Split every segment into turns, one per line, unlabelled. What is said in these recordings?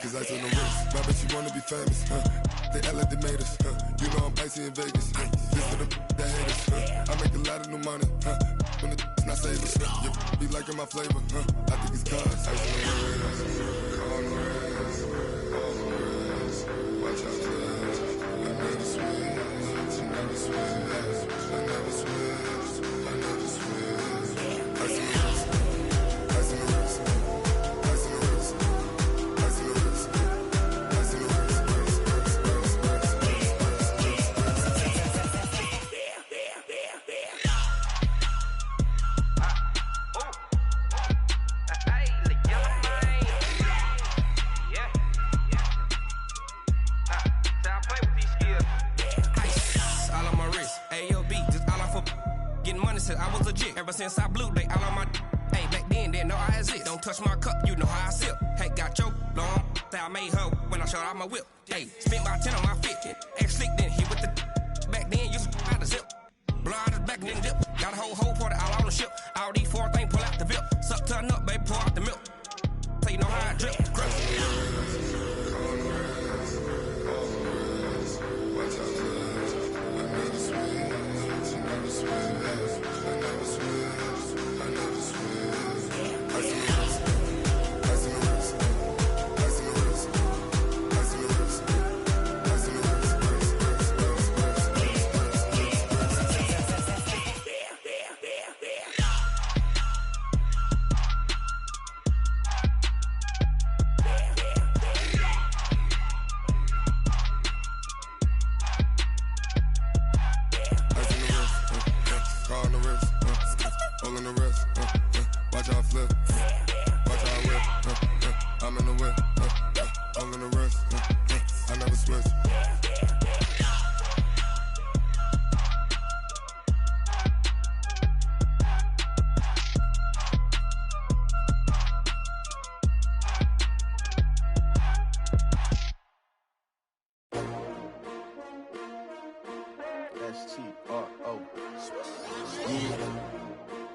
Cause I in the wrist, my bitch, you wanna be famous, They act like they made us, You know I'm icy in Vegas, This for the that hate us, I make a lot of new money, When the not save us, be liking my flavor, I think it's cause ice in the wrist, on the wrist, watch out for that, I never switch, I never switch, I never switch, I never switch, ice in the wrist, ice in the wrist, ice in the wrist, ice in the wrist.
I was legit. Ever since I blew, they all on my hey, back then, didn't know I had it. Don't touch my cup, you know how I sip. Hey, got your long, that I made her when I showed out my whip. Hey, spent my 10 on my fit. Ex-slick, then hit with the back then, used to out the zip. Blow out his back, then dip. Got a whole party all on the ship. All these 4 things, pull out the VIP. Suck, turn up, baby, pour out the milk. So you know how I drip. Crush.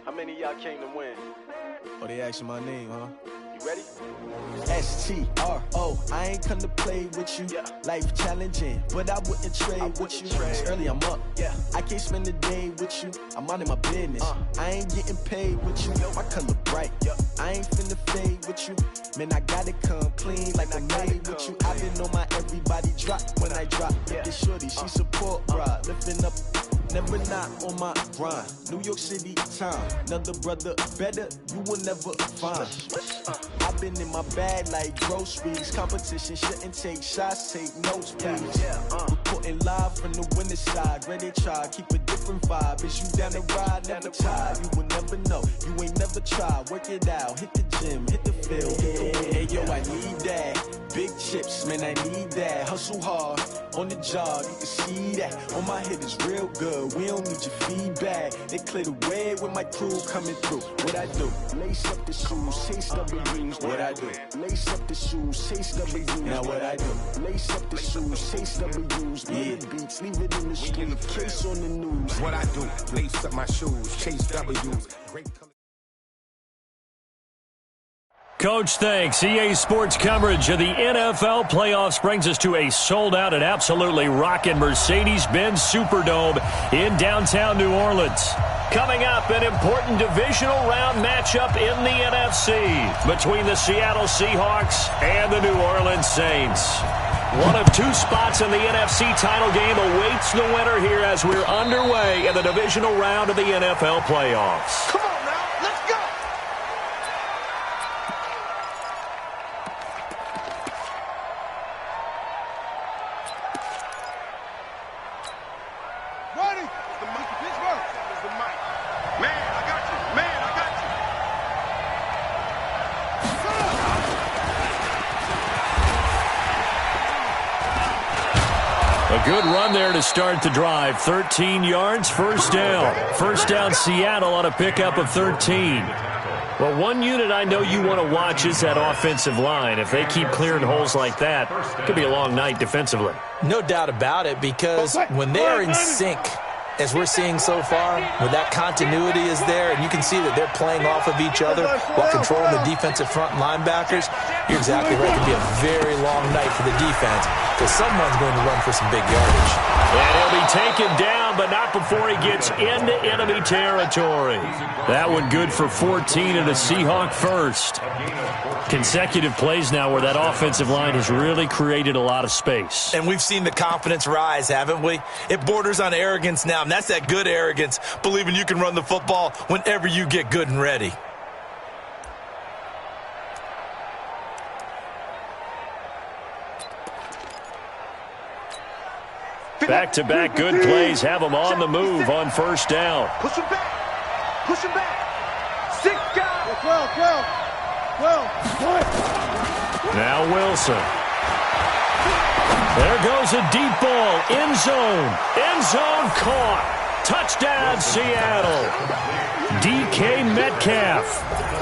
How many of y'all came to win?
Oh, they asking my name, huh?
You ready?
S-T-R-O, I ain't come to play with you.
Yeah.
Life challenging, but I wouldn't trade with you. It's early, I'm up.
Yeah.
I can't spend the day with you. I'm minding my business. I ain't getting paid with you. My color bright. I ain't finna fade with you. Man, I gotta come clean like I'm made with you. I've been on my everybody drop when I drop. Look at shorty, she support ride. Lifting up, never not on my grind. New York City time, another brother better, you will never find. I've been in my bag like groceries. Competition shouldn't take shots, take notes, please. Reporting live from the winning side. Ready to try, keep a different vibe. Is you down the ride, never tired. You will never know, you ain't never tried. Work it out, hit the gym, hit the field. Hey yo, I need that. Big chips, man, I need that. Hustle hard, on the job, you can see that. On my head is real good, we don't need your feedback. They clear the way with my crew coming through. What I do? Lace up the shoes, chase W's. What I do? Lace up the shoes, chase W's. Now what I do? Lace up the shoes, chase W's. Yeah. Beats, leave it in the street, case on the news.
What I do? Lace up my shoes, chase W's. Great color.
Coach, thanks. EA Sports coverage of the NFL playoffs brings us to a sold-out and absolutely rocking Mercedes-Benz Superdome in downtown New Orleans. Coming up, an important divisional round matchup in the NFC between the Seattle Seahawks and the New Orleans Saints. One of 2 spots in the NFC title game awaits the winner here as we're underway in the divisional round of the NFL playoffs.
Come on now, let's go! Ready? The mic, Pittsburgh. It's the mic. Man, I got you. Man, I got you.
A good run there to start the drive. 13 yards, first down. First down, Seattle on a pickup of 13. Well, one unit I know you want to watch is that offensive line. If they keep clearing holes like that, it could be a long night defensively.
No doubt about it, because when they are in sync, as we're seeing so far, when that continuity is there, and you can see that they're playing off of each other while controlling the defensive front linebackers, You're exactly right. It could be a very long night for the defense because someone's going to run for some big yardage.
And he'll be taken down, but not before he gets into enemy territory. That one good for 14 and a Seahawk first. Consecutive plays now where that offensive line has really created a lot of space.
And we've seen the confidence rise, haven't we? It borders on arrogance now, and that's that good arrogance, believing you can run the football whenever you get good and ready.
Back-to-back good plays have them on the move on first down.
Push him back. Push him back. 6 guys. 12.
Now Wilson. There goes a deep ball. End zone. End zone caught. Touchdown, Seattle. DK Metcalf,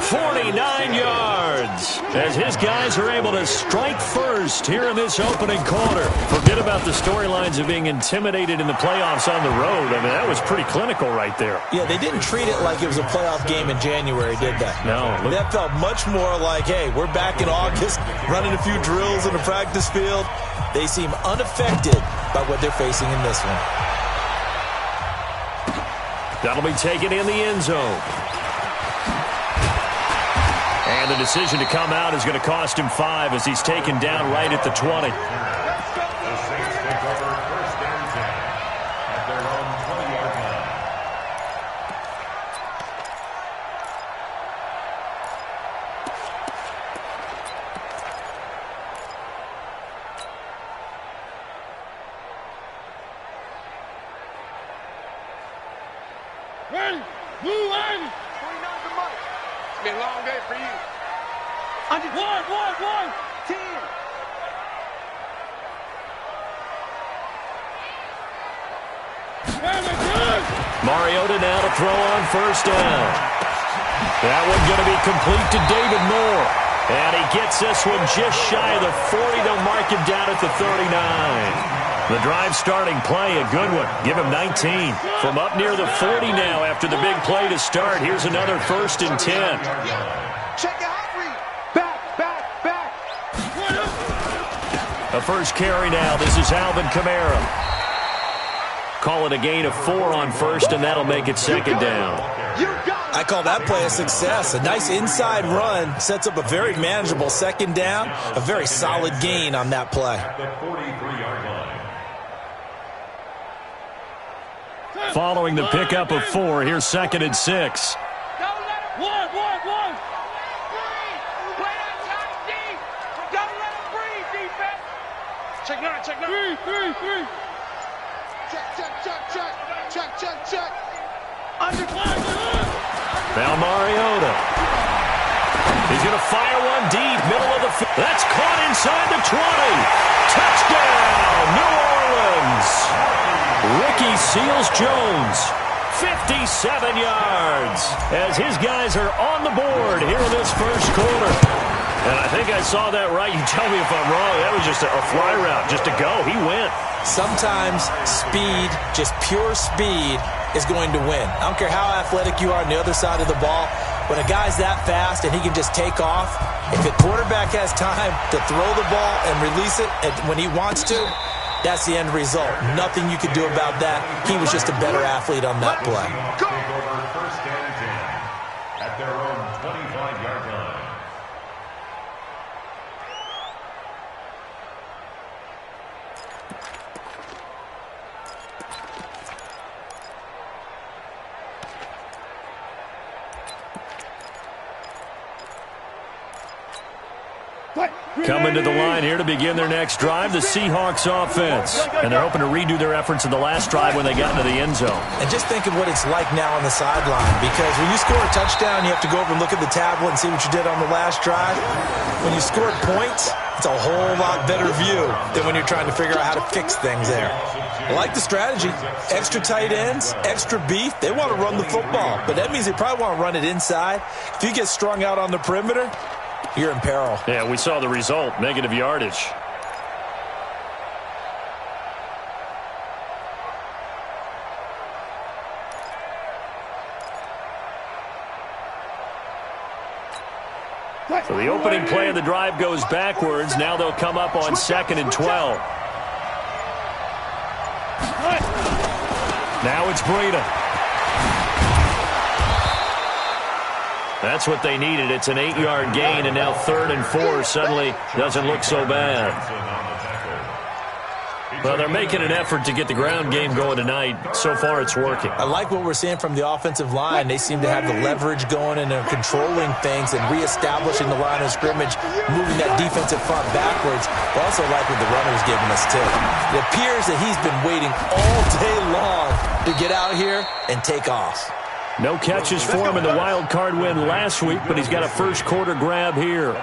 49 yards, as his guys are able to strike first here in this opening quarter. Forget about the storylines of being intimidated in the playoffs on the road. I mean, that was pretty clinical right there.
Yeah, they didn't treat it like it was a playoff game in January, did they?
No.
That felt much more like, hey, we're back in August, running a few drills in the practice field. They seem unaffected by what they're facing in this one.
That'll be taken in the end zone. And the decision to come out is going to cost him 5 as he's taken down right at the 20.
It's been a long day for you. 10.
Mariota now to throw on first down. That one going to be complete to David Moore. And he gets this one just shy of the 40. They'll mark him down at the 39. The drive starting play, a good one. Give him 19. From up near the 40 now after the big play to start. Here's another 1st and 10.
Check it out, Reed. Back.
A first carry now. This is Alvin Kamara. Call it a gain of 4 on first, and that'll make it 2nd down.
I call that play a success. A nice inside run sets up a very manageable 2nd down. A very solid gain on that play.
Following the pickup of 4, here's 2nd and 6.
One. Don't let him breathe, defense. Check 9. 3. Check. Under.
Now Mariota. He's going to fire one deep, middle of the field. That's caught inside the 20. Touchdown, New Orleans. Ricky Seals-Jones, 57 yards, as his guys are on the board here in this first quarter. And I think I saw that right. You tell me if I'm wrong. That was just a fly route, just to go. He went.
Sometimes speed, just pure speed, is going to win. I don't care how athletic you are on the other side of the ball. When a guy's that fast and he can just take off, if the quarterback has time to throw the ball and release it when he wants to, that's the end result. Nothing you could do about that. He was just a better athlete on that play.
Take over 1st and 10 at their own 25-yard line.
Coming to the line here to begin their next drive, the Seahawks offense. And they're hoping to redo their efforts in the last drive when they got into the end zone.
And just think of what it's like now on the sideline, because when you score a touchdown, you have to go over and look at the tablet and see what you did on the last drive. When you scored points, it's a whole lot better view than when you're trying to figure out how to fix things there. I like the strategy. Extra tight ends, extra beef. They want to run the football, but that means they probably want to run it inside. If you get strung out on the perimeter, you're in peril.
Yeah, we saw the result, negative yardage. So the opening play of the drive goes backwards. Now they'll come up on 2nd and 12. Now it's Breida. That's what they needed. It's an 8-yard gain, and now 3rd and 4 suddenly doesn't look so bad. Well, they're making an effort to get the ground game going tonight. So far, it's working.
I like what we're seeing from the offensive line. They seem to have the leverage going, and they're controlling things and reestablishing the line of scrimmage, moving that defensive front backwards. I also like what the runner's giving us, too. It appears that he's been waiting all day long to get out here and take off.
No catches for him in the wild card win last week, but he's got a first quarter grab here.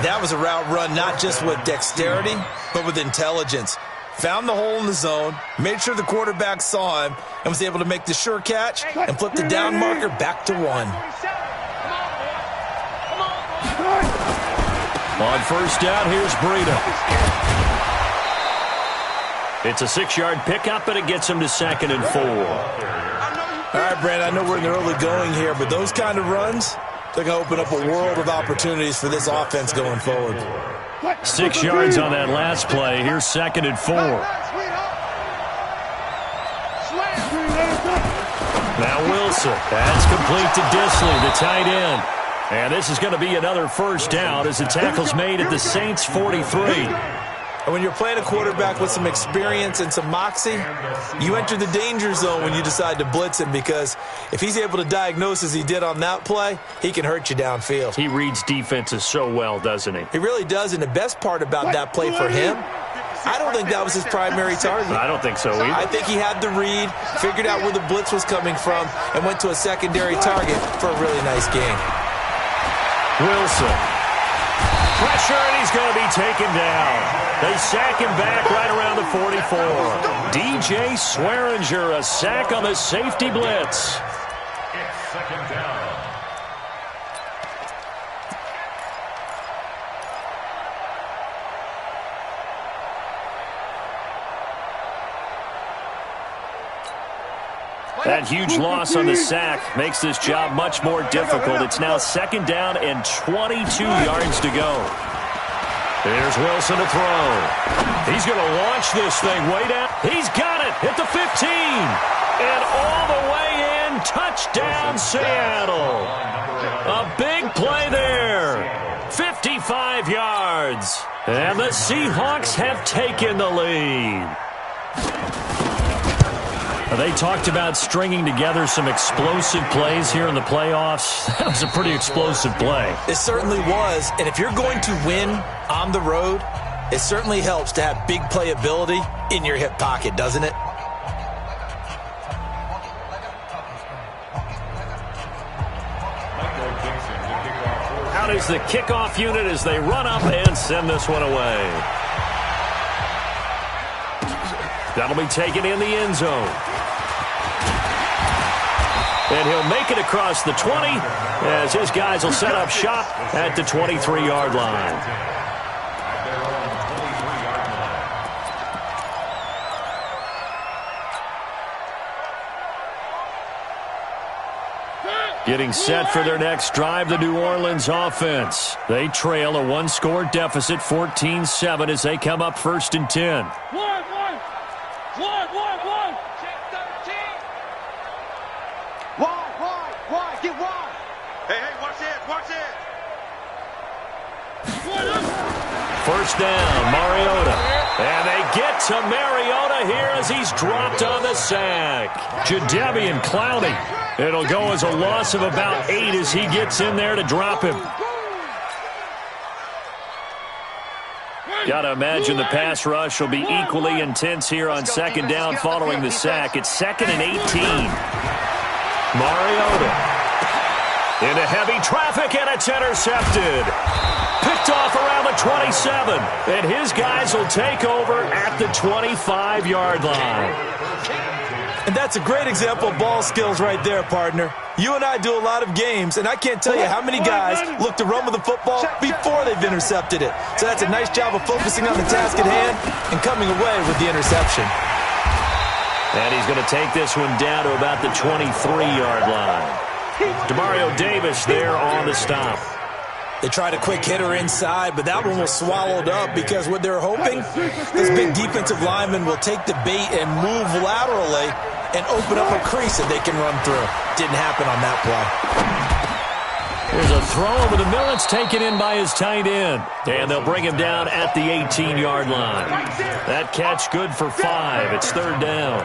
That was a route run not just with dexterity, but with intelligence. Found the hole in the zone, made sure the quarterback saw him, and was able to make the sure catch and flip the down marker back to 1.
On first down, here's Breida. It's a 6-yard pickup, and it gets him to 2nd and 4.
All right, Brandon, I know we're in the early going here, but those kind of runs, they're going to open up a world of opportunities for this offense going forward.
6 yards on that last play. Here's 2nd and 4. Now Wilson. That's complete to Disley, the tight end. And this is going to be another first down as the tackle's made at the Saints' 43.
And when you're playing a quarterback with some experience and some moxie, you enter the danger zone when you decide to blitz him, because if he's able to diagnose as he did on that play, he can hurt you downfield.
He reads defenses so well, doesn't he?
He really does, and the best part about that play for him, I don't think that was his primary target.
I don't think so either.
I think he had the read, figured out where the blitz was coming from, and went to a secondary target for a really nice gain.
Wilson. Pressure, and he's going to be taken down. They sack him back right around the 44. DJ Swearinger, a sack on the safety blitz.
It's 2nd down.
That huge loss on the sack makes this job much more difficult. It's now 2nd down and 22 yards to go. Here's Wilson to throw. He's going to launch this thing way down. He's got it at the 15. And all the way in. Touchdown, Seattle. A big play there. 55 yards. And the Seahawks have taken the lead. They talked about stringing together some explosive plays here in the playoffs. That was a pretty explosive play.
It certainly was, and if you're going to win on the road, it certainly helps to have big playability in your hip pocket, doesn't it?
Out is the kickoff unit as they run up and send this one away. That'll be taken in the end zone. And he'll make it across the 20 as his guys will set up shop at the 23-yard line. Getting set for their next drive, the New Orleans offense. They trail a one-score deficit, 14-7, as they come up 1st and 10.
Get wide. Hey, watch it.
First down, Mariota. And they get to Mariota here as he's dropped on the sack. Jadeveon Clowney. It'll go as a loss of about 8 as he gets in there to drop him. Got to imagine the pass rush will be equally intense here on 2nd down following the sack. It's 2nd and 18. Mariota. Into heavy traffic, and it's intercepted. Picked off around the 27. And his guys will take over at the 25-yard line.
And that's a great example of ball skills right there, partner. You and I do a lot of games, and I can't tell you how many guys look to run with the football before they've intercepted it. So that's a nice job of focusing on the task at hand and coming away with the interception.
And he's going to take this one down to about the 23-yard line. Demario Davis there on the stop.
They tried a quick hitter inside, but that one was swallowed up because what they're hoping, this big defensive lineman will take the bait and move laterally and open up a crease that they can run through. Didn't happen on that play.
There's a throw over the middle. It's taken in by his tight end. And they'll bring him down at the 18-yard line. That catch good for 5. It's 3rd down.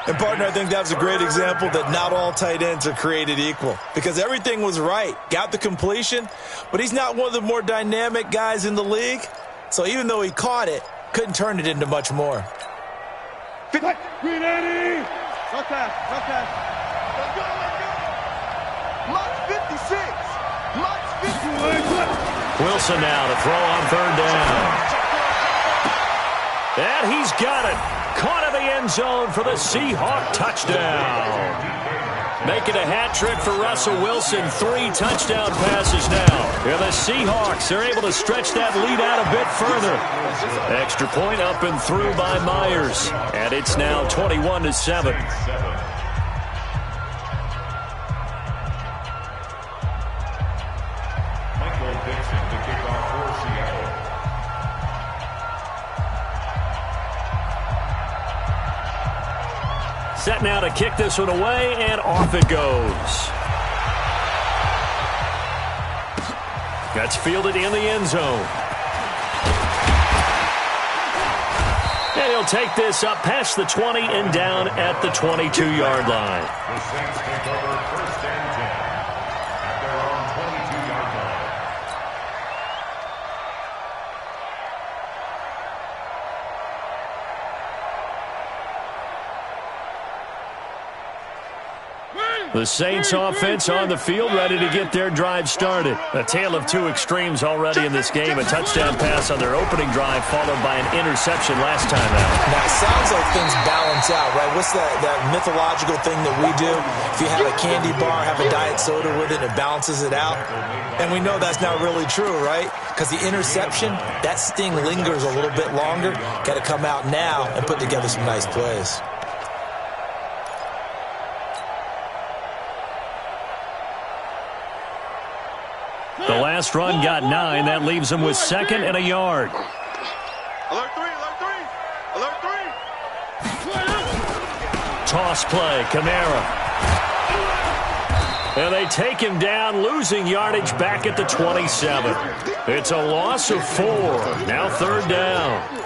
And, partner, I think that was a great example that not all tight ends are created equal because everything was right. Got the completion, but he's not one of the more dynamic guys in the league. So even though he caught it, couldn't turn it into much more.
Green 80! No pass, no pass. Let's go, let's go! Lux 56! Lux 56!
Wilson now to throw on 3rd down. And he's got it. Caught in the end zone for the Seahawk touchdown. Making a hat trick for Russell Wilson. 3 touchdown passes now. Here the Seahawks are able to stretch that lead out a bit further. Extra point up and through by Myers. And it's now 21-7. Set now to kick this one away, and off it goes. That's fielded in the end zone. And he'll take this up past the 20 and down at the 22-yard line.
The Saints take over 1st and 10 at their own 22-yard line.
The Saints offense on the field, ready to get their drive started. A tale of 2 extremes already in this game. A touchdown pass on their opening drive, followed by an interception last time out.
Now, it sounds like things balance out, right? What's that mythological thing that we do? If you have a candy bar, have a diet soda with it, it balances it out. And we know that's not really true, right? Because the interception, that sting lingers a little bit longer. Got to come out now and put together some nice plays.
The last run got 9. That leaves him with 2nd and a yard.
Alert 3, alert 3, alert 3.
Toss play, Kamara. And they take him down, losing yardage back at the 27. It's a loss of 4. Now 3rd down.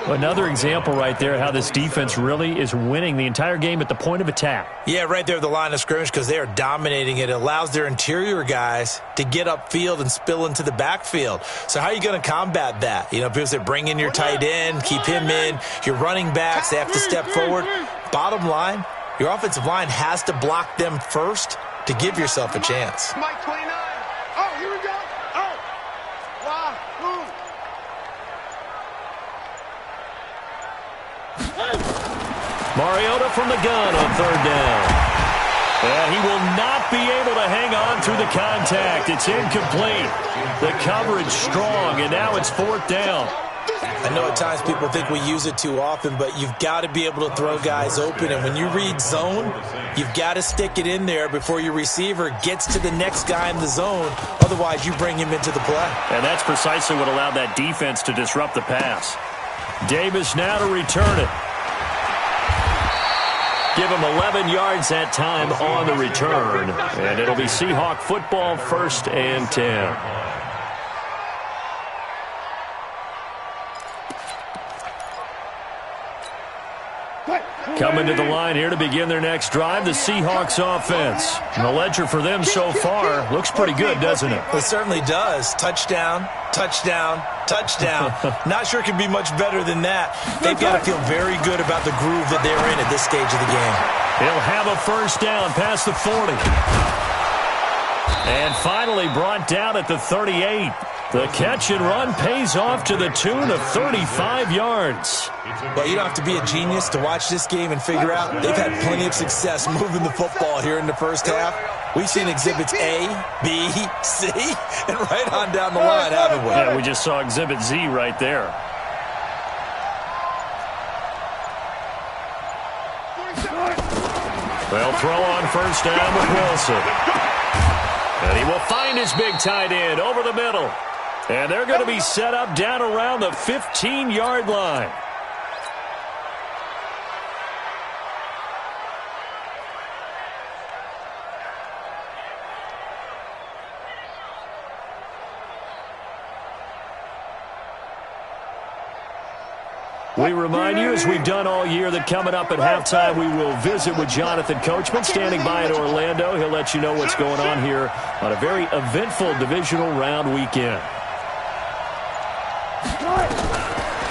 Another example right there how this defense really is winning the entire game at the point of attack.
Yeah, right there at the line of scrimmage because they are dominating it. It allows their interior guys to get upfield and spill into the backfield. So how are you going to combat that? You know, people say bring in your tight end, keep him in. Your running backs, they have to step forward. Bottom line, your offensive line has to block them first to give yourself a chance.
Mike 29. Oh, here we go. Oh. Wow. Move.
Mariota from the gun on 3rd down. And he will not be able to hang on through the contact. It's incomplete. The coverage strong, and now it's 4th down.
I know at times people think we use it too often, but you've got to be able to throw guys open. And when you read zone, you've got to stick it in there before your receiver gets to the next guy in the zone. Otherwise, you bring him into the play.
And that's precisely what allowed that defense to disrupt the pass. Davis now to return it. Give him 11 yards that time on the return. And it'll be Seahawk football, 1st and 10. Coming to the line here to begin their next drive, the Seahawks offense. And the ledger for them so far looks pretty good, doesn't it?
It certainly does. Touchdown, touchdown, touchdown. Not sure it can be much better than that. They've got to feel very good about the groove that they're in at this stage of the game.
He'll have a 1st down past the 40. And finally brought down at the 38. The catch and run pays off to the tune of 35 yards.
Well, you don't have to be a genius to watch this game and figure out they've had plenty of success moving the football here in the first half. We've seen exhibits A, B, C, and right on down the line, haven't we?
Yeah, we just saw exhibit Z right there. They'll throw on 1st down with Wilson. And he will find his big tight end over the middle. And they're going to be set up down around the 15-yard line. We remind you, as we've done all year, that coming up at halftime, we will visit with Jonathan Coachman, standing by in Orlando. He'll let you know what's going on here on a very eventful divisional round weekend.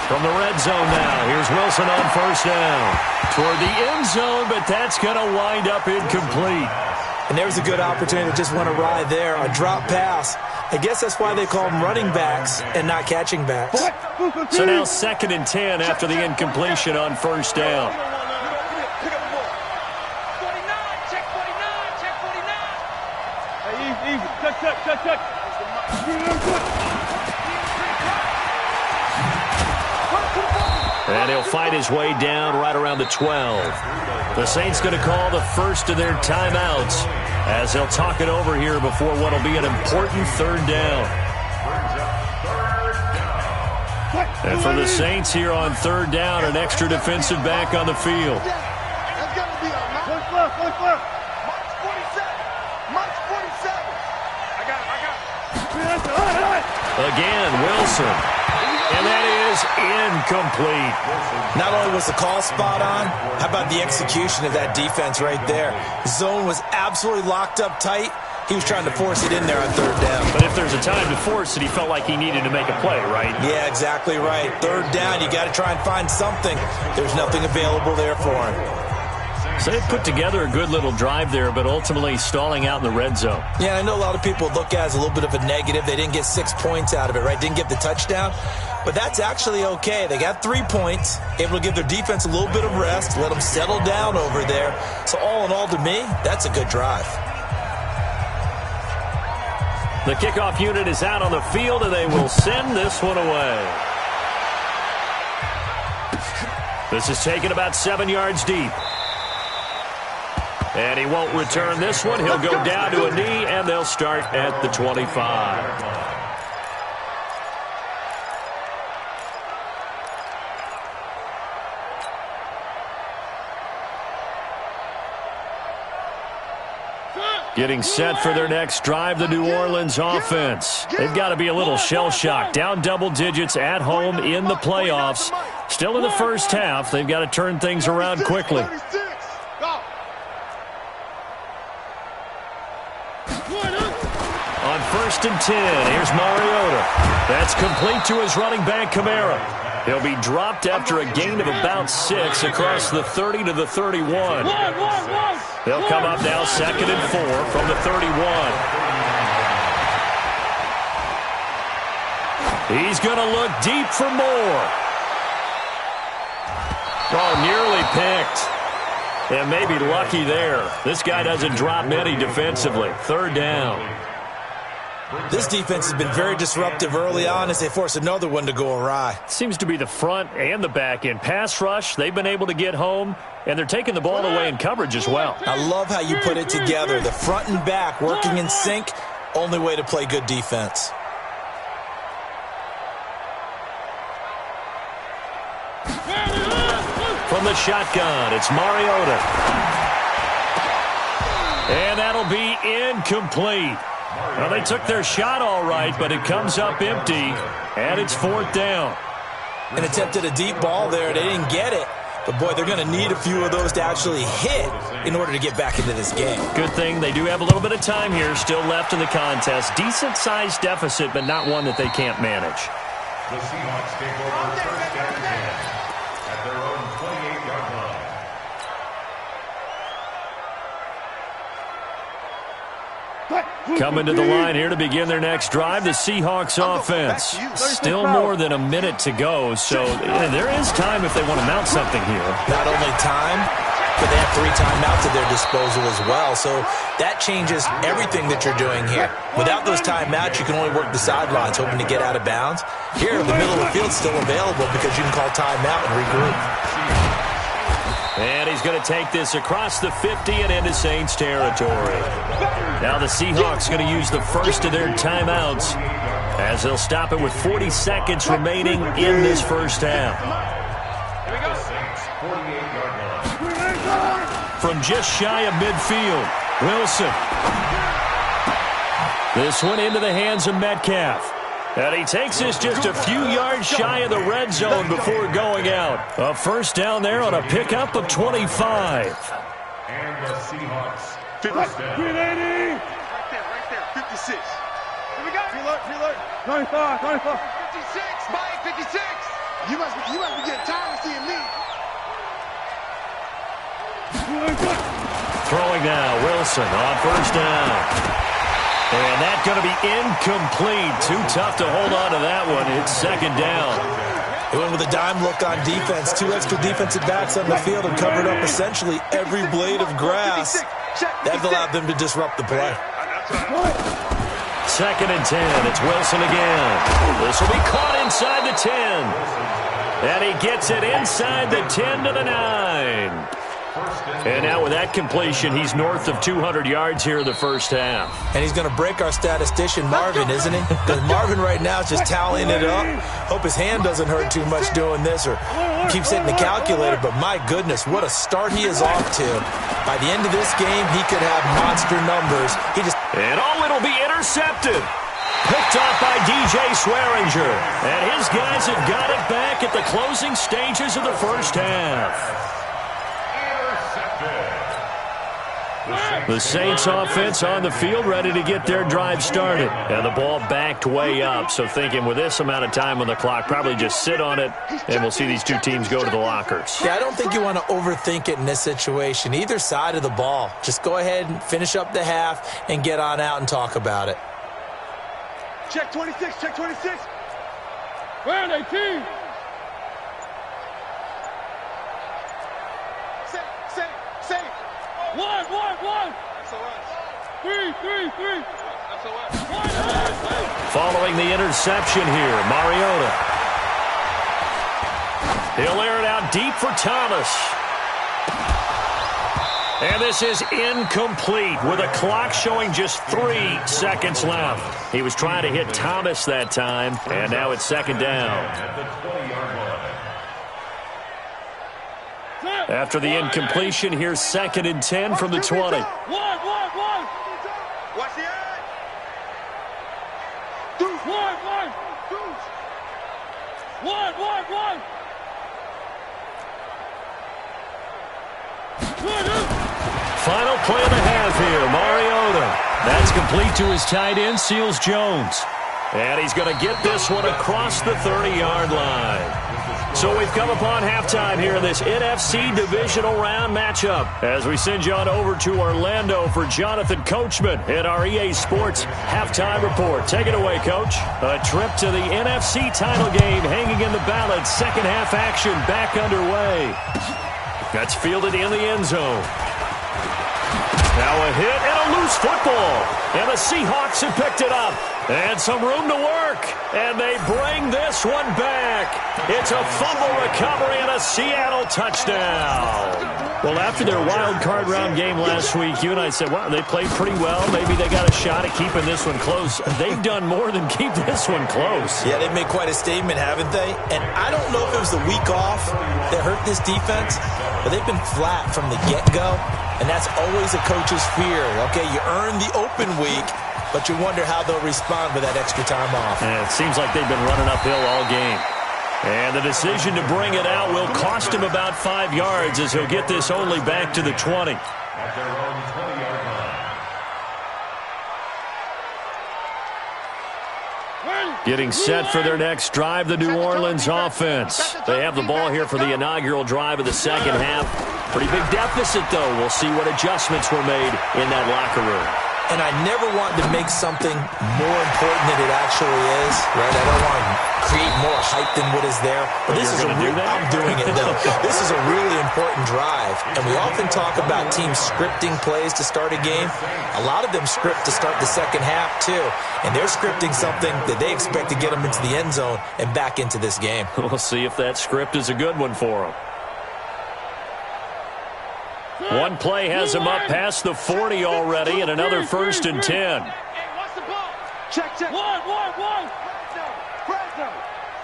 From the red zone now, here's Wilson on first down. Toward the end zone, but that's going to wind up incomplete.
And there's a good opportunity to just want to ride there. A drop pass. I guess that's why they call them running backs and not catching backs.
So now 2nd and 10 after the incompletion on first down.
49, check 49, check 49. Hey, easy. Check.
And he'll fight his way down right around the 12. The Saints going to call the first of their timeouts as they'll talk it over here before what will be an important 3rd down. And for the Saints here on 3rd down, an extra defensive back on the field. Again, Wilson. And that is incomplete.
Not only was the call spot on, how about the execution of that defense right there? Zone was absolutely locked up tight. He was trying to force it in there on 3rd down.
But if there's a time to force it, he felt like he needed to make a play, right?
Yeah, exactly right. 3rd down, you got to try and find something. There's nothing available there for him.
So they put together a good little drive there, but ultimately stalling out in the red zone.
Yeah, I know a lot of people look at it as a little bit of a negative. They didn't get 6 points out of it, right? Didn't get the touchdown. But that's actually okay. They got 3 points, able to give their defense a little bit of rest, let them settle down over there. So all in all, to me, that's a good drive.
The kickoff unit is out on the field, and they will send this one away. This is taken about 7 yards deep. And he won't return this one. He'll go down to a knee, and they'll start at the 25. Getting set for their next drive, the New Orleans offense. They've got to be a little shell-shocked. Down double digits at home in the playoffs. Still in the first half. They've got to turn things around quickly. On 1st and 10, here's Mariota. That's complete to his running back, Kamara. He'll be dropped after a gain of about 6 across the 30 to the 31. They'll come up now 2nd and 4 from the 31. He's going to look deep for more. Oh, nearly picked. And maybe lucky there. This guy doesn't drop many defensively. 3rd down.
This defense has been very disruptive early on as they force another one to go awry.
Seems to be the front and the back end. Pass rush, they've been able to get home, and they're taking the ball away in coverage as well.
I love how you put it together. The front and back working in sync, only way to play good defense.
From the shotgun, it's Mariota. And that'll be incomplete. Well, they took their shot all right, but it comes up empty, and it's 4th down.
An attempt at a deep ball there. They didn't get it. But, boy, they're going to need a few of those to actually hit in order to get back into this game.
Good thing they do have a little bit of time here still left in the contest. Decent-sized deficit, but not one that they can't manage.
The Seahawks take over 1st and 10 at their own 28-yard line.
Coming to the line here to begin their next drive, the Seahawks offense. Still more than a minute to go, so there is time if they want to mount something here.
Not only time, but they have 3 timeouts at their disposal as well, so that changes everything that you're doing here. Without those timeouts, you can only work the sidelines, hoping to get out of bounds. Here, the middle of the field's still available because you can call timeout and regroup.
And he's going to take this across the 50 and into Saints territory. Now the Seahawks going to use the first of their timeouts as they'll stop it with 40 seconds remaining in this first half. From just shy of midfield, Wilson. This one into the hands of Metcalf. And he takes this just a few yards shy of the red zone before going out. A first down there on a pickup of 25.
And the Seahawks. First down.
Right there, 56. Here we go. Preload. 95. 56, Mike, 56. You must be getting tired of seeing me.
Throwing now, Wilson on first down. And that's going to be incomplete. Too tough to hold on to that one. It's second down.
They went with a dime look on defense. 2 extra defensive backs on the field and covered up essentially every blade of grass. That allowed them to disrupt the play.
Second and 10. It's Wilson again. This will be caught inside the 10. And he gets it inside the 10 to the 9. And now with that completion, he's north of 200 yards here in the first half.
And he's going to break our statistician, Marvin, isn't he? Because Marvin right now is just tallying it up. Hope his hand doesn't hurt too much doing this or keeps hitting the calculator. But my goodness, what a start he is off to. By the end of this game, he could have monster numbers.
And it'll be intercepted. Picked off by DJ Swearinger. And his guys have got it back at the closing stages of the first half. The Saints offense on the field ready to get their drive started. And the ball backed way up. So thinking with this amount of time on the clock, probably just sit on it, and we'll see these two teams go to the lockers.
Yeah, I don't think you want to overthink it in this situation. Either side of the ball. Just go ahead and finish up the half and get on out and talk about it.
Check 26. Where are they, team? Say. One. Three.
Following the interception here, Mariota. He'll air it out deep for Thomas. And this is incomplete with a clock showing just 3 seconds left. He was trying to hit Thomas that time, and now it's second down. After the incompletion, here's second and 10 from the 20.
One. Watch the eye. Deuce. One. Deuce. One.
Final play of the half here, Mariota. That's complete to his tight end, Seals Jones. And he's going to get this one across the 30-yard line. So we've come upon halftime here in this NFC divisional round matchup as we send you on over to Orlando for Jonathan Coachman in our EA Sports halftime report. Take it away, Coach. A trip to the NFC title game hanging in the balance. Second half action back underway. That's fielded in the end zone. Now a hit and a loose football. And the Seahawks have picked it up. And some room to work. And they bring this one back. It's a fumble recovery and a Seattle touchdown. Well, after their wild card round game last week, you and I said, well, they played pretty well. Maybe they got a shot at keeping this one close. They've done more than keep this one close.
Yeah, they've made quite a statement, haven't they? And I don't know if it was the week off that hurt this defense, but they've been flat from the get-go. And that's always a coach's fear. Okay, you earn the open week, but you wonder how they'll respond with that extra time off.
And it seems like they've been running uphill all game. And the decision to bring it out will cost him about 5 yards as he'll get this only back to the 20.
At their own 20-yard line.
Getting set for their next drive, the New Orleans offense. They have the ball here for the inaugural drive of the second half. Pretty big deficit, though. We'll see what adjustments were made in that locker room.
And I never want to make something more important than it actually is, right? I don't want to create more hype than what is there. But this is I'm doing it, though. This is a really important drive. And we often talk about teams scripting plays to start a game. A lot of them script to start the second half, too. And they're scripting something that they expect to get them into the end zone and back into this game.
We'll see if that script is a good one for them. One play has him up past the 40 already, and another 1st and 10.
Hey, watch the ball. Check. One.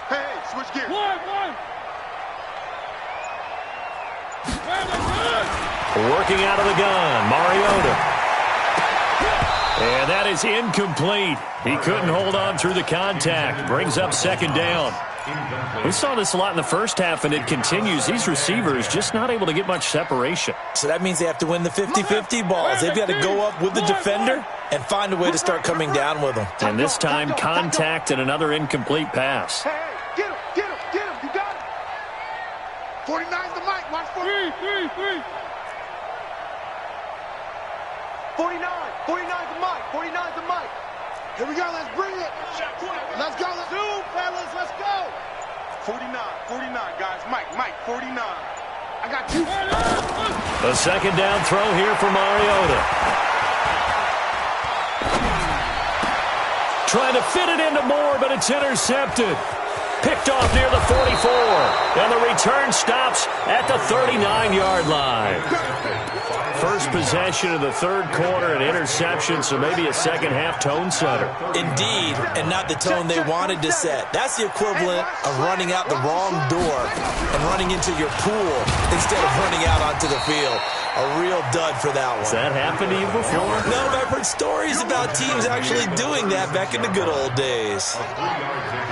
Hey, switch gears. One.
Working out of the gun, Mariota. And that is incomplete. He couldn't hold on through the contact. Brings up 2nd down. We saw this a lot in the first half, and it continues. These receivers just not able to get much separation.
So that means they have to win the 50-50 balls. They've got to go up with the defender and find a way to start coming down with them.
And this time, contact and another incomplete pass.
Hey, get him. You got him. 49's the mic. Watch for 3. 49's the mic. 49's the mic. Here we go. Let's bring it. Let's go. Let's do, fellas. Let's go. 49, guys. Mike, 49. I got you.
A 2nd down throw here for Mariota. Trying to fit it into Moore, but it's intercepted. Picked off near the 44. And the return stops at the 39-yard line. First possession of the 3rd quarter, an interception, so maybe a second-half tone setter.
Indeed, and not the tone they wanted to set. That's the equivalent of running out the wrong door and running into your pool instead of running out onto the field. A real dud for that one.
Has that happened to you before?
No, but I've heard stories about teams actually doing that back in the good old days.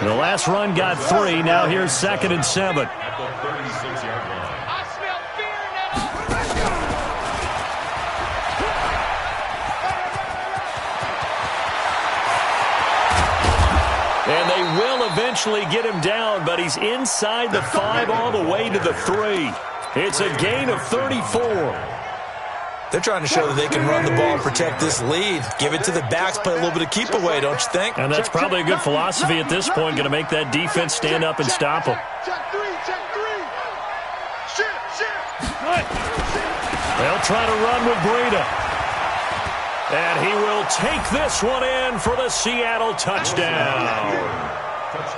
The last run got 3. Now here's 2nd and 7.
At the 36-yard line.
I smell fear in that.
And they will eventually get him down, but he's inside the 5 all the way to the 3. It's a gain of 34.
They're trying to show that they can run the ball and protect this lead. Give it to the backs, play a little bit of keep away, don't you think?
And that's probably a good philosophy at this point, going to make that defense stand up and stop them.
Check 3. Shift.
They'll try to run with Breida. And he will take this one in for the Seattle touchdown.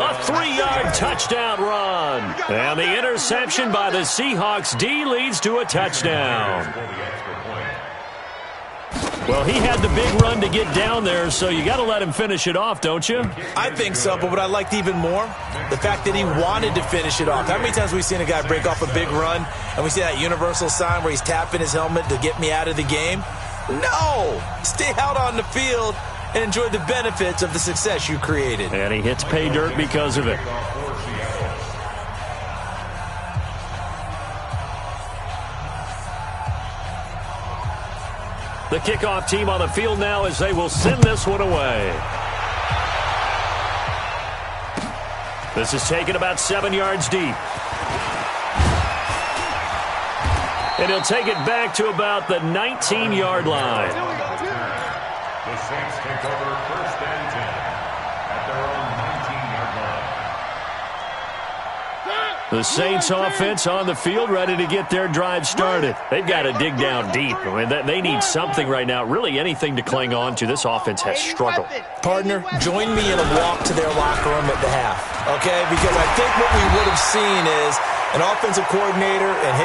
A 3-yard touchdown run. And the interception by the Seahawks D leads to a touchdown. Well, he had the big run to get down there, so you got to let him finish it off, don't you?
I think so, but what I liked even more, the fact that he wanted to finish it off. How many times have we seen a guy break off a big run, and we see that universal sign where he's tapping his helmet to get me out of the game? No! Stay out on the field and enjoy the benefits of the success you created.
And he hits pay dirt because of it. The kickoff team on the field now as they will send this one away. This is taken about 7 yards deep. And he'll take it back to about the 19-yard line.
The Saints take over 1st and 10 at their own 19-yard line.
The Saints offense on the field ready to get their drive started. They've got to dig down deep. I mean, they need something right now, really anything to cling on to. This offense has struggled.
Partner, join me in a walk to their locker room at the half, okay? Because I think what we would have seen is an offensive coordinator and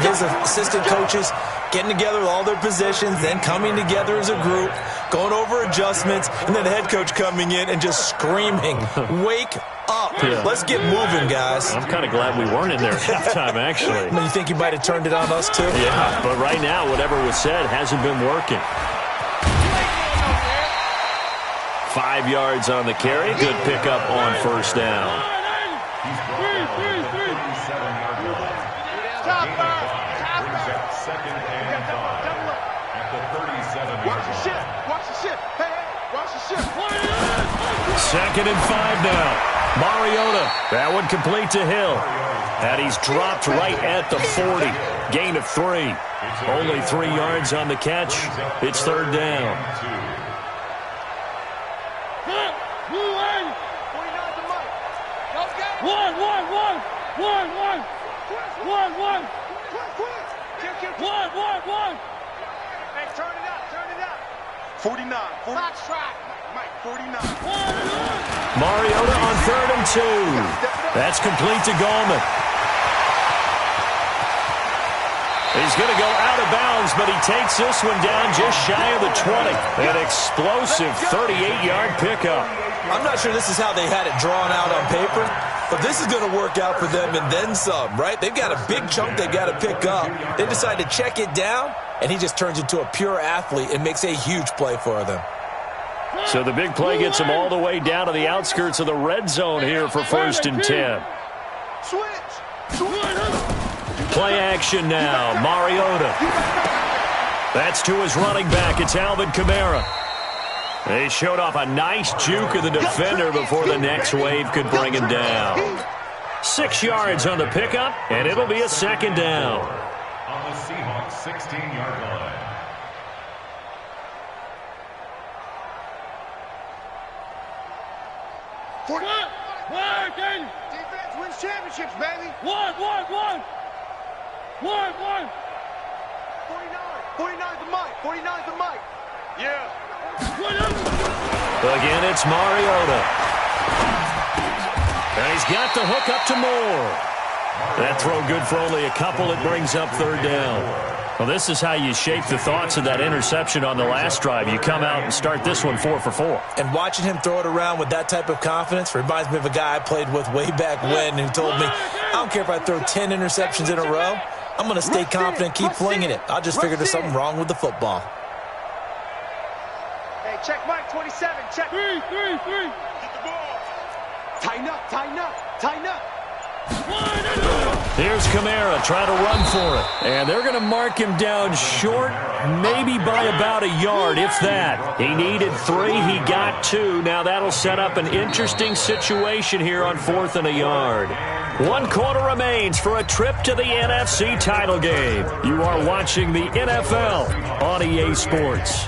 his assistant coaches getting together with all their positions, then coming together as a group, going over adjustments, and then the head coach coming in and just screaming, "Wake up. Yeah. Let's get moving, guys."
I'm kind of glad we weren't in there at halftime, actually.
You think you might have turned it on us, too?
Yeah, but right now, whatever was said hasn't been working. 5 yards on the carry. Good pickup on 1st down.
He's brought down at the 37-yard line. Gain of 5 brings up 2nd and 5 at the 37-yard line.
Watch the shift. Hey, watch the shift.
2nd and 5 now. Mariota. That one complete to Hill. And he's dropped right at the 40. Gain of 3. Only 3 yards on the catch. It's 3rd down.
One. Hey, turn it up. 49. Fox track. Mike, 49.
Mariota on 3rd and 2. That's complete to Gallman. He's going to go out of bounds, but he takes this one down just shy of the 20. An explosive 38-yard pickup.
I'm not sure this is how they had it drawn out on paper, but this is going to work out for them and then some, right? They've got a big chunk they've got to pick up. They decide to check it down, and he just turns into a pure athlete and makes a huge play for them.
So the big play gets him all the way down to the outskirts of the red zone here for 1st and 10. Play action now. Mariota. That's to his running back. It's Alvin Kamara. They showed off a nice juke of the defender before the next wave could bring him down. 6 yards on the pickup, and it'll be a 2nd down.
On the Seahawks 16-yard line.
Defense wins championships, baby.
One.
49. 49's the mic. 49's the mic. Yeah.
Again, it's Mariota. And he's got the hook up to Moore. That throw good for only a couple. It brings up 3rd down. Well, this is how you shape the thoughts of that interception on the last drive. You come out and start this one 4 for 4.
And watching him throw it around with that type of confidence reminds me of a guy I played with way back when who told me, I don't care if I throw 10 interceptions in a row. I'm going to stay confident, keep flinging it. I just figured there's something wrong with the football.
Hey, check Mike 27. Check.
3.
Get the ball. Tighten up.
Here's Kamara trying to run for it. And they're going to mark him down short, maybe by about a yard, if that. He needed 3. He got 2. Now that'll set up an interesting situation here on 4th and a yard. 1 quarter remains for a trip to the NFC title game. You are watching the NFL on EA Sports.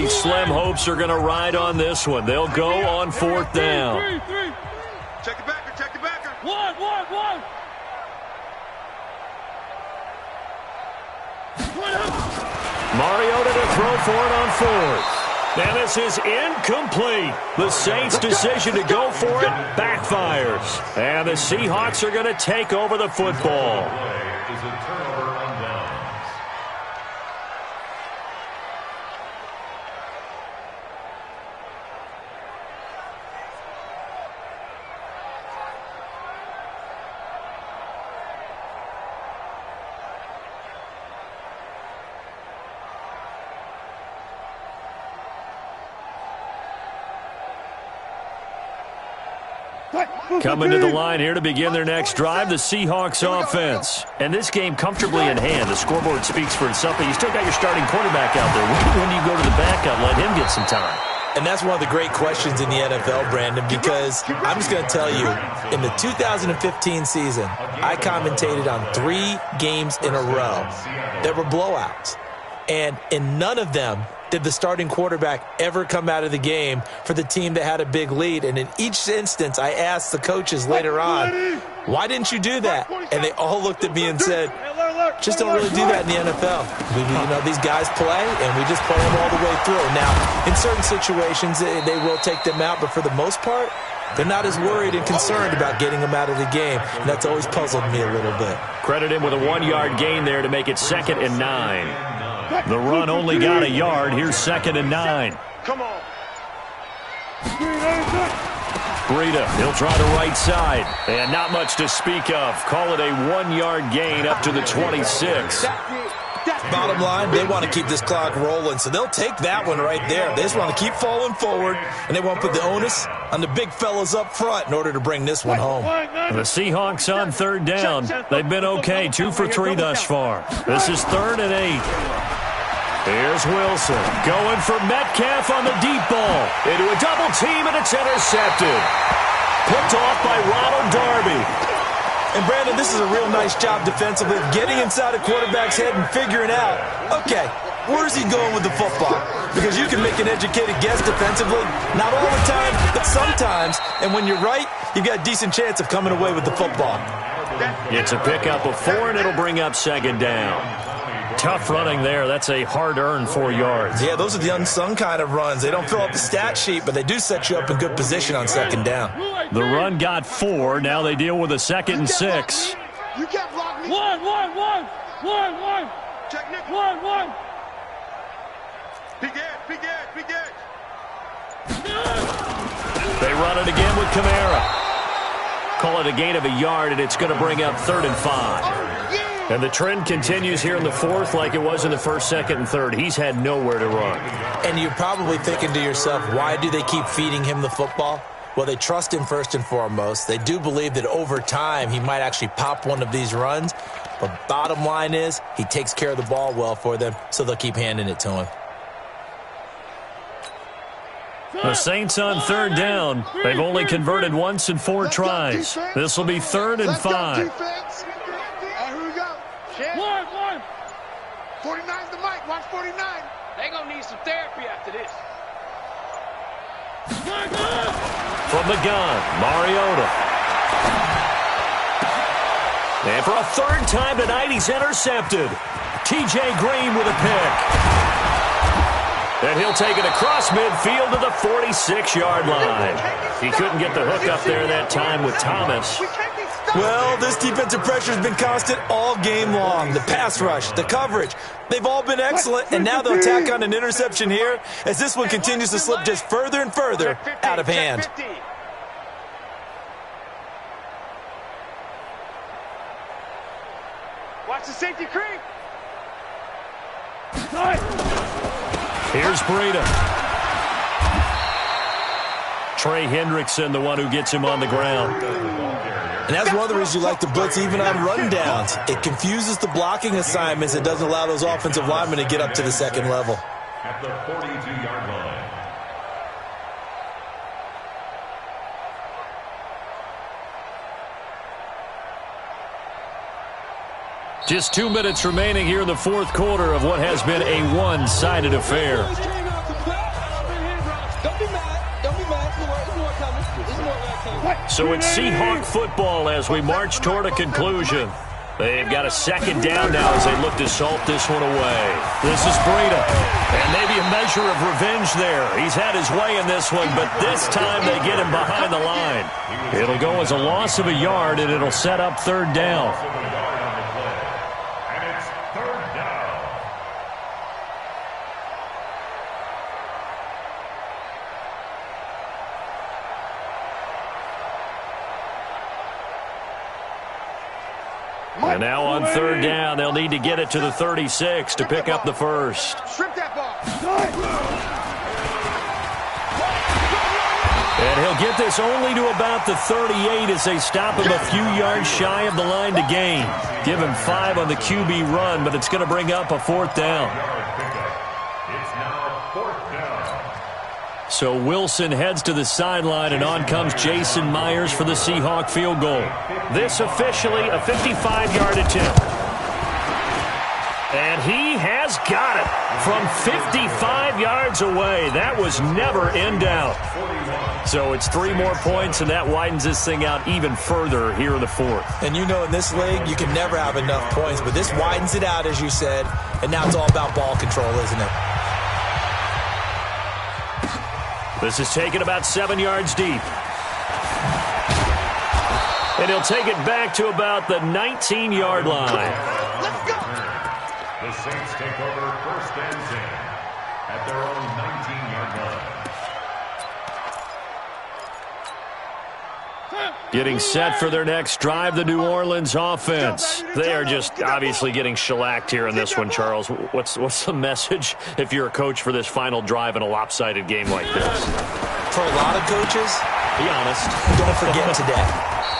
Slim hopes are going to ride on this one. They'll go on 4th down.
Check the backer.
One.
Mariota to throw for it on 4th. And this is incomplete. The Saints' decision to go for it backfires. And the Seahawks are going to take over the football.
Is a turnover on downs.
Coming to the line here to begin their next drive, the Seahawks offense. And this game comfortably in hand. The scoreboard speaks for itself, but you still got your starting quarterback out there. When do you go to the backup, let him get some time?
And that's one of the great questions in the NFL, Brandon, because I'm just going to tell you, in the 2015 season, I commentated on 3 games in a row that were blowouts. And in none of them did the starting quarterback ever come out of the game for the team that had a big lead. And in each instance, I asked the coaches later on, why didn't you do that? And they all looked at me and said, just don't really do that in the NFL. These guys play, and we just play them all the way through. Now, in certain situations, they will take them out, but for the most part, they're not as worried and concerned about getting them out of the game, and that's always puzzled me a little bit.
Credit him with a 1-yard gain there to make it 2nd and 9. The run only got a yard. Here's 2nd and 9.
Come on.
Breida, he'll try the right side. And not much to speak of. Call it a 1-yard gain up to the 26.
Bottom line, they want to keep this clock rolling, so they'll take that one right there. They just want to keep falling forward, and they want to put the onus on the big fellas up front in order to bring this one home.
The Seahawks on 3rd down. They've been okay, 2 for 3 thus far. This is 3rd and 8. Here's Wilson going for Metcalf on the deep ball. Into a double team, and it's intercepted. Picked off by Ronald Darby.
And, Brandon, this is a real nice job defensively of getting inside a quarterback's head and figuring out, okay, Where's he going with the football? Because you can make an educated guess defensively. Not all the time, but sometimes. And when you're right, you've got a decent chance of coming away with the football.
It's a pickup of 4, and it'll bring up second down. Tough running there. That's a hard-earned 4 yards.
Yeah, those are the unsung kind of runs. They don't fill up the stat sheet, but they do set you up in good position on second down.
The run got 4. Now they deal with a 2nd and 6.
You can't block me.
One.
Check Nick.
One.
Big edge.
They run it again with Kamara. Call it a gain of a yard, and it's going to bring up 3rd and 5. And the trend continues here in the 4th like it was in the 1st, 2nd, and 3rd. He's had nowhere to run.
And you're probably thinking to yourself, why do they keep feeding him the football? Well, they trust him first and foremost. They do believe that over time he might actually pop one of these runs. But bottom line is he takes care of the ball well for them, so they'll keep handing it to him.
The Saints on 3rd down. They've only converted once in 4 tries. This will be 3rd and 5.
Here we go.
One.
49's the mic. Watch 49.
They gonna need some therapy after this.
From the gun, Mariota. And for a 3rd time tonight, he's intercepted. T.J. Green with a pick. And he'll take it across midfield to the 46-yard line. He couldn't get the hook up there that time with Thomas.
Well, this defensive pressure has been constant all game long. The pass rush, the coverage, they've all been excellent, and now they'll tack on an interception here as this one continues to slip just further and further out of hand.
Watch the safety creep.
Here's Breida. Trey Hendrickson, the one who gets him on the ground.
And that's one of the reasons you like to blitz even on rundowns. It confuses the blocking assignments. It doesn't allow those offensive linemen to get up to the second level.
At the 42-yard line.
Just 2 minutes remaining here in the 4th quarter of what has been a one-sided affair. So it's Seahawk football as we march toward a conclusion. They've got a 2nd down now as they look to salt this one away. This is Breida. And maybe a measure of revenge there. He's had his way in this one, but this time they get him behind the line. It'll go as a loss of a yard, and it'll set up 3rd down. And now on 3rd down, they'll need to get it to the 36 to pick up the 1st.
Strip that ball.
And he'll get this only to about the 38 as they stop him a few yards shy of the line to gain. Give him 5 on the QB run, but it's going to bring up a 4th down.
It's now 4th down.
So Wilson heads to the sideline, and on comes Jason Myers for the Seahawk field goal. This officially a 55-yard attempt. And he has got it from 55 yards away. That was never in doubt. So it's 3 more points, and that widens this thing out even further here in the 4th.
And you know in this league, you can never have enough points, but this widens it out, as you said, and now it's all about ball control, isn't it?
This is taken about 7 yards deep. And he'll take it back to about the 19-yard line.
Let's go.
The Saints take over 1st and 10 at their own 19-yard line.
Getting set for their next drive, the New Orleans offense. They are just obviously getting shellacked here in this one, Charles. What's the message if you're a coach for this final drive in a lopsided game like this?
For a lot of coaches,
be honest.
Don't forget today.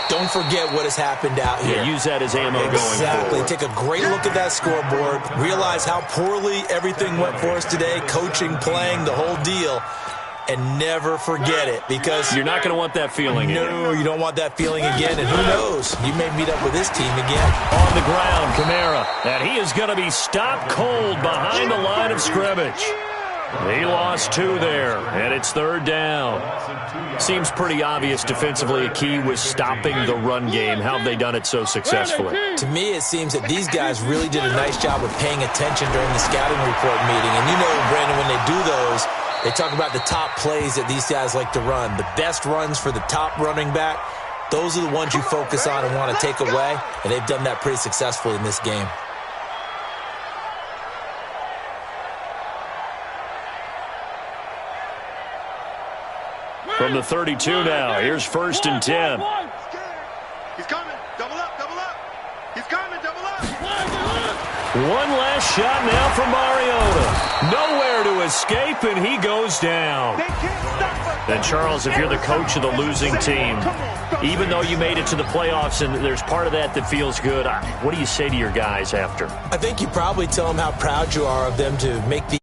Don't forget what has happened out here.
Yeah, use that as ammo going forward.
Exactly. Take a great look at that scoreboard. Realize how poorly everything went for us today. Coaching, playing, the whole deal. and never forget it, because
you're not going to want that feeling again.
No, you don't want that feeling again, and who knows? You may meet up with this team again.
On the ground, Kamara, and he is going to be stopped cold behind the line of scrimmage. He lost 2 there, and it's 3rd down. Seems pretty obvious defensively a key was stopping the run game. How have they done it so successfully?
To me, it seems that these guys really did a nice job of paying attention during the scouting report meeting. And you know, Brandon, when they do those, they talk about the top plays that these guys like to run. The best runs for the top running back, those are the ones you focus on and want to take away. And they've done that pretty successfully in this game.
From the 32 now, here's 1st and 10.
He's coming. Double up, double up. He's coming, double up.
One last shot now from Mariota. Nowhere to escape, and he goes down. And, Charles, if you're the coach of the losing team, even though you made it to the playoffs and there's part of that that feels good, what do you say to your guys after?
I think you probably tell them how proud you are of them to make the